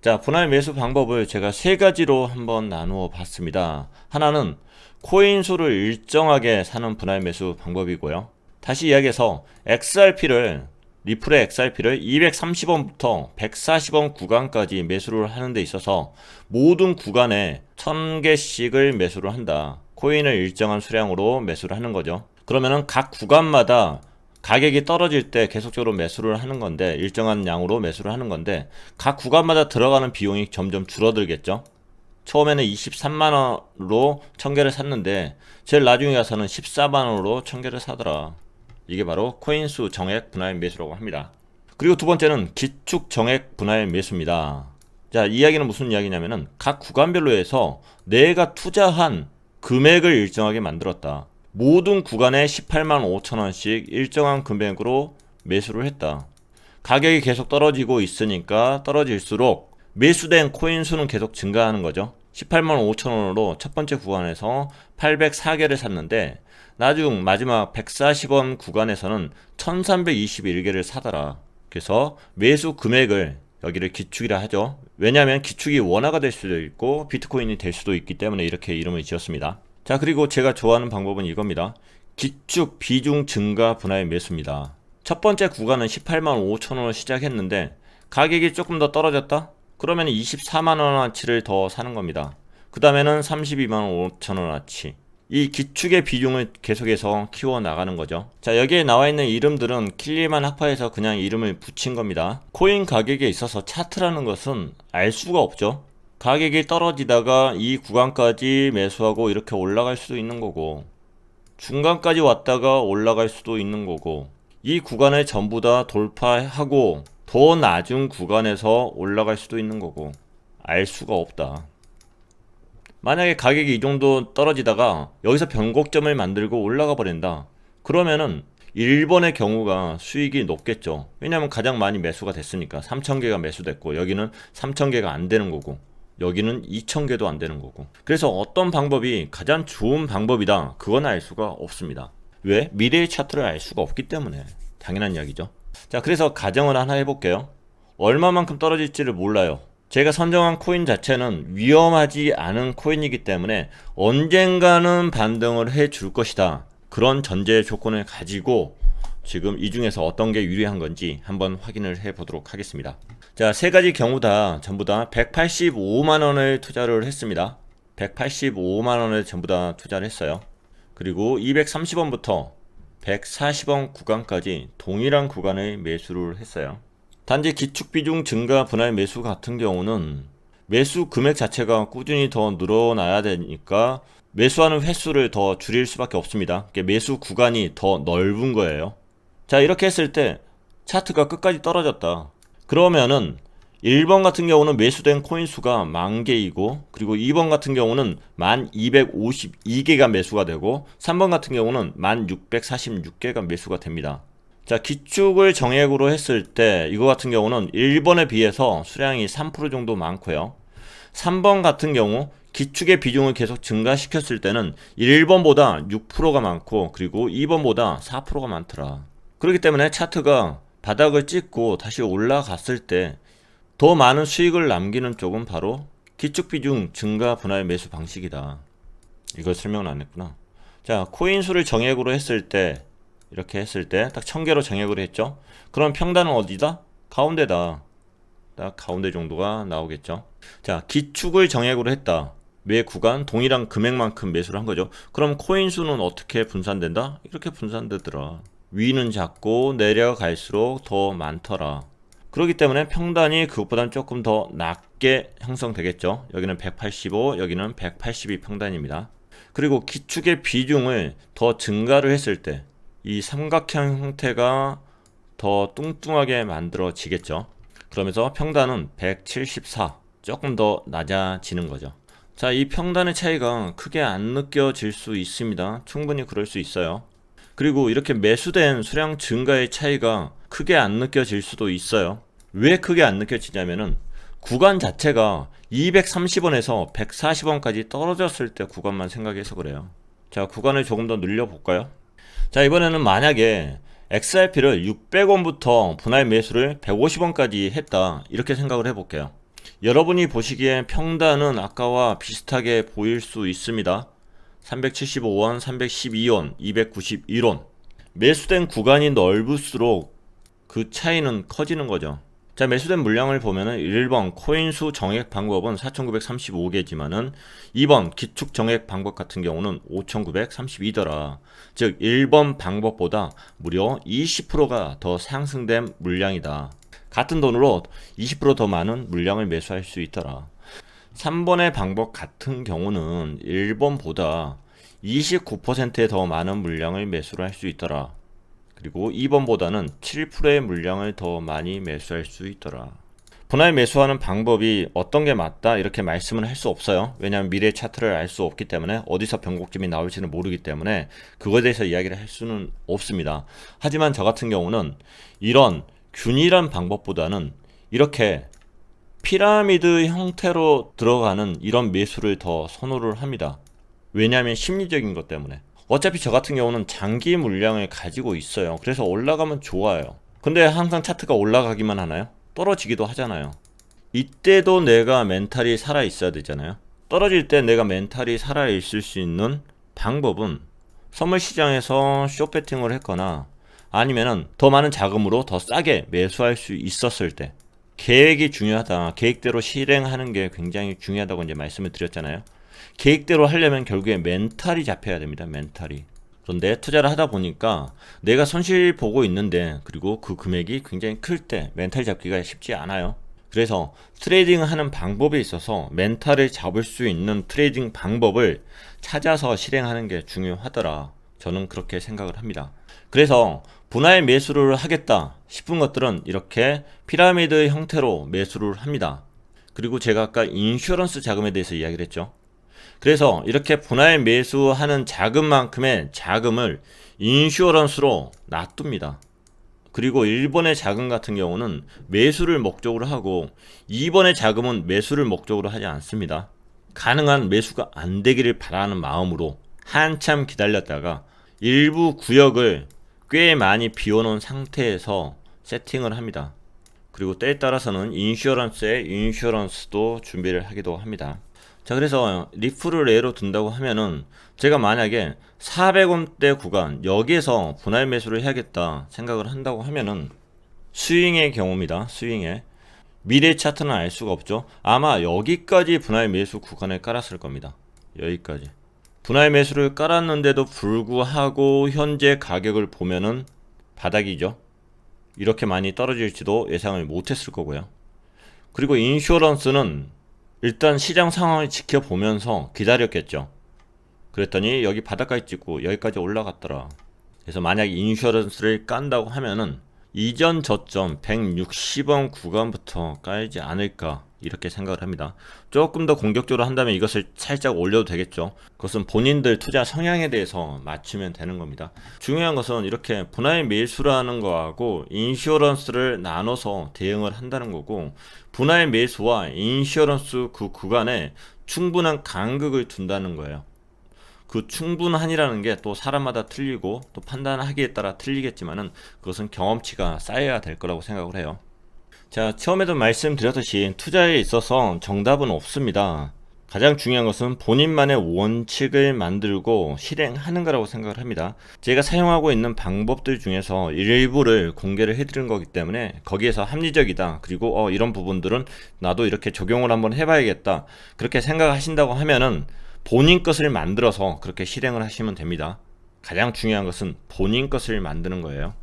자, 분할 매수 방법을 제가 세 가지로 한번 나누어 봤습니다. 하나는 코인 수를 일정하게 사는 분할 매수 방법이고요. 다시 이야기해서 리플의 XRP를 230원부터 140원 구간까지 매수를 하는 데 있어서 모든 구간에 1000개씩을 매수를 한다. 코인을 일정한 수량으로 매수를 하는 거죠. 그러면은 각 구간마다 가격이 떨어질 때 계속적으로 매수를 하는 건데, 일정한 양으로 매수를 하는 건데, 각 구간마다 들어가는 비용이 점점 줄어들겠죠. 처음에는 23만원으로 1000개를 샀는데 제일 나중에 가서는 14만원으로 1000개를 사더라. 이게 바로 코인수 정액 분할 매수라고 합니다. 그리고 두 번째는 기축 정액 분할 매수입니다. 자, 이 이야기는 무슨 이야기냐면은 각 구간별로 해서 내가 투자한 금액을 일정하게 만들었다. 모든 구간에 18만 5천원씩 일정한 금액으로 매수를 했다. 가격이 계속 떨어지고 있으니까 떨어질수록 매수된 코인 수는 계속 증가하는 거죠. 18만 5천원으로 첫 번째 구간에서 804개를 샀는데 나중 마지막 140원 구간에서는 1321개를 사더라. 그래서 매수 금액을 여기를 기축이라 하죠. 왜냐하면 기축이 원화가 될 수도 있고 비트코인이 될 수도 있기 때문에 이렇게 이름을 지었습니다. 자, 그리고 제가 좋아하는 방법은 이겁니다. 기축 비중 증가 분할 매수입니다. 첫 번째 구간은 18만 5천원으로 시작했는데 가격이 조금 더 떨어졌다? 그러면 24만원어치를 더 사는 겁니다. 그 다음에는 32만 5천원어치. 이 기축의 비중을 계속해서 키워나가는 거죠. 자, 여기에 나와 있는 이름들은 킬리만 학파에서 그냥 이름을 붙인 겁니다. 코인 가격에 있어서 차트라는 것은 알 수가 없죠. 가격이 떨어지다가 이 구간까지 매수하고 이렇게 올라갈 수도 있는 거고, 중간까지 왔다가 올라갈 수도 있는 거고, 이 구간을 전부 다 돌파하고 더 낮은 구간에서 올라갈 수도 있는 거고, 알 수가 없다. 만약에 가격이 이 정도 떨어지다가 여기서 변곡점을 만들고 올라가 버린다. 그러면은 1번의 경우가 수익이 높겠죠. 왜냐하면 가장 많이 매수가 됐으니까. 3000개가 매수됐고 여기는 3000개가 안 되는 거고 여기는 2000개도 안 되는 거고. 그래서 어떤 방법이 가장 좋은 방법이다, 그건 알 수가 없습니다. 왜? 미래의 차트를 알 수가 없기 때문에. 당연한 이야기죠. 자, 그래서 가정을 하나 해볼게요. 얼마만큼 떨어질지를 몰라요. 제가 선정한 코인 자체는 위험하지 않은 코인이기 때문에 언젠가는 반등을 해줄 것이다. 그런 전제 조건을 가지고 지금 이 중에서 어떤 게 유리한 건지 한번 확인을 해 보도록 하겠습니다. 자, 세 가지 경우 다 전부 다 185만원을 투자를 했습니다. 185만원을 전부 다 투자를 했어요. 그리고 230원부터 140원 구간까지 동일한 구간을 매수를 했어요. 단지 기축비중 증가 분할 매수 같은 경우는 매수 금액 자체가 꾸준히 더 늘어나야 되니까 매수하는 횟수를 더 줄일 수밖에 없습니다. 매수 구간이 더 넓은 거예요. 자, 이렇게 했을 때 차트가 끝까지 떨어졌다. 그러면은 1번 같은 경우는 매수된 코인 수가 10,000개이고, 그리고 2번 같은 경우는 1252개가 매수가 되고, 3번 같은 경우는 1646개가 매수가 됩니다. 자, 기축을 정액으로 했을 때 이거 같은 경우는 1번에 비해서 수량이 3% 정도 많고요. 3번 같은 경우 기축의 비중을 계속 증가시켰을 때는 1번보다 6%가 많고, 그리고 2번보다 4%가 많더라. 그렇기 때문에 차트가 바닥을 찍고 다시 올라갔을 때 더 많은 수익을 남기는 쪽은 바로 기축 비중 증가 분할 매수 방식이다. 이걸 설명을 안 했구나. 자, 코인 수를 정액으로 했을 때, 이렇게 했을 때 딱 1000개로 정액을 했죠. 그럼 평단은 어디다? 가운데다. 딱 가운데 정도가 나오겠죠. 자, 기축을 정액으로 했다. 매 구간 동일한 금액만큼 매수를 한 거죠. 그럼 코인 수는 어떻게 분산된다? 이렇게 분산되더라. 위는 작고 내려갈수록 더 많더라. 그렇기 때문에 평단이 그것보다는 조금 더 낮게 형성되겠죠. 여기는 185, 여기는 182 평단입니다. 그리고 기축의 비중을 더 증가를 했을 때 이 삼각형 형태가 더 뚱뚱하게 만들어지겠죠. 그러면서 평단은 174, 조금 더 낮아지는 거죠. 자, 이 평단의 차이가 크게 안 느껴질 수 있습니다. 충분히 그럴 수 있어요. 그리고 이렇게 매수된 수량 증가의 차이가 크게 안 느껴질 수도 있어요. 왜 크게 안 느껴지냐면은 구간 자체가 230원에서 140원까지 떨어졌을 때 구간만 생각해서 그래요. 자, 구간을 조금 더 늘려볼까요? 자, 이번에는 만약에 XRP를 600원부터 분할 매수를 150원까지 했다, 이렇게 생각을 해볼게요. 여러분이 보시기엔 평단은 아까와 비슷하게 보일 수 있습니다. 375원, 312원, 291원. 매수된 구간이 넓을수록 그 차이는 커지는 거죠. 자, 매수된 물량을 보면은 1번 코인수 정액 방법은 4935개지만은 2번 기축 정액 방법 같은 경우는 5932더라. 즉 1번 방법보다 무려 20%가 더 상승된 물량이다. 같은 돈으로 20% 더 많은 물량을 매수할 수 있더라. 3번의 방법 같은 경우는 1번보다 29%의 더 많은 물량을 매수를 할 수 있더라. 그리고 2번보다는 7%의 물량을 더 많이 매수할 수 있더라. 분할 매수하는 방법이 어떤 게 맞다 이렇게 말씀은 할 수 없어요. 왜냐하면 미래 차트를 알 수 없기 때문에, 어디서 변곡점이 나올지는 모르기 때문에 그거에 대해서 이야기를 할 수는 없습니다. 하지만 저 같은 경우는 이런 균일한 방법보다는 이렇게 피라미드 형태로 들어가는 이런 매수를 더 선호를 합니다. 왜냐하면 심리적인 것 때문에. 어차피 저 같은 경우는 장기 물량을 가지고 있어요. 그래서 올라가면 좋아요. 근데 항상 차트가 올라가기만 하나요? 떨어지기도 하잖아요. 이때도 내가 멘탈이 살아 있어야 되잖아요. 떨어질 때 내가 멘탈이 살아 있을 수 있는 방법은 선물 시장에서 숏배팅을 했거나 아니면은 더 많은 자금으로 더 싸게 매수할 수 있었을 때, 계획이 중요하다. 계획대로 실행하는 게 굉장히 중요하다고 이제 말씀을 드렸잖아요. 계획대로 하려면 결국에 멘탈이 잡혀야 됩니다. 멘탈이. 그런데 투자를 하다 보니까 내가 손실 보고 있는데, 그리고 그 금액이 굉장히 클 때 멘탈 잡기가 쉽지 않아요. 그래서 트레이딩 하는 방법에 있어서 멘탈을 잡을 수 있는 트레이딩 방법을 찾아서 실행하는 게 중요하더라. 저는 그렇게 생각을 합니다. 그래서 분할 매수를 하겠다 싶은 것들은 이렇게 피라미드 형태로 매수를 합니다. 그리고 제가 아까 인슈런스 자금에 대해서 이야기를 했죠. 그래서 이렇게 분할 매수하는 자금만큼의 자금을 인슈어런스로 놔둡니다. 그리고 1번의 자금 같은 경우는 매수를 목적으로 하고 2번의 자금은 매수를 목적으로 하지 않습니다. 가능한 매수가 안 되기를 바라는 마음으로 한참 기다렸다가 일부 구역을 꽤 많이 비워놓은 상태에서 세팅을 합니다. 그리고 때에 따라서는 인슈어런스에 인슈어런스도 준비를 하기도 합니다. 자, 그래서 리플을 예로 든다고 하면은 제가 만약에 400원대 구간 여기에서 분할 매수를 해야겠다 생각을 한다고 하면은 스윙의 경우입니다. 스윙의 미래 차트는 알 수가 없죠. 아마 여기까지 분할 매수 구간을 깔았을 겁니다. 여기까지 분할 매수를 깔았는데도 불구하고 현재 가격을 보면은 바닥이죠. 이렇게 많이 떨어질지도 예상을 못했을 거고요. 그리고 인슈어런스는 일단 시장 상황을 지켜보면서 기다렸겠죠. 그랬더니 여기 바닥까지 찍고 여기까지 올라갔더라. 그래서 만약 인슈어런스를 깐다고 하면은 이전 저점 160원 구간부터 깔지 않을까 이렇게 생각을 합니다. 조금 더 공격적으로 한다면 이것을 살짝 올려도 되겠죠. 그것은 본인들 투자 성향에 대해서 맞추면 되는 겁니다. 중요한 것은 이렇게 분할 매수라는 거하고 인슈어런스를 나눠서 대응을 한다는 거고, 분할 매수와 인슈어런스 그 구간에 충분한 간극을 둔다는 거예요. 그 충분한이라는 게 또 사람마다 틀리고 또 판단하기에 따라 틀리겠지만은 그것은 경험치가 쌓여야 될 거라고 생각을 해요. 자, 처음에도 말씀드렸듯이 투자에 있어서 정답은 없습니다. 가장 중요한 것은 본인만의 원칙을 만들고 실행하는 거라고 생각을 합니다. 제가 사용하고 있는 방법들 중에서 일부를 공개를 해드린 거기 때문에 거기에서 합리적이다, 그리고 이런 부분들은 나도 이렇게 적용을 한번 해봐야겠다, 그렇게 생각하신다고 하면은 본인 것을 만들어서 그렇게 실행을 하시면 됩니다. 가장 중요한 것은 본인 것을 만드는 거예요.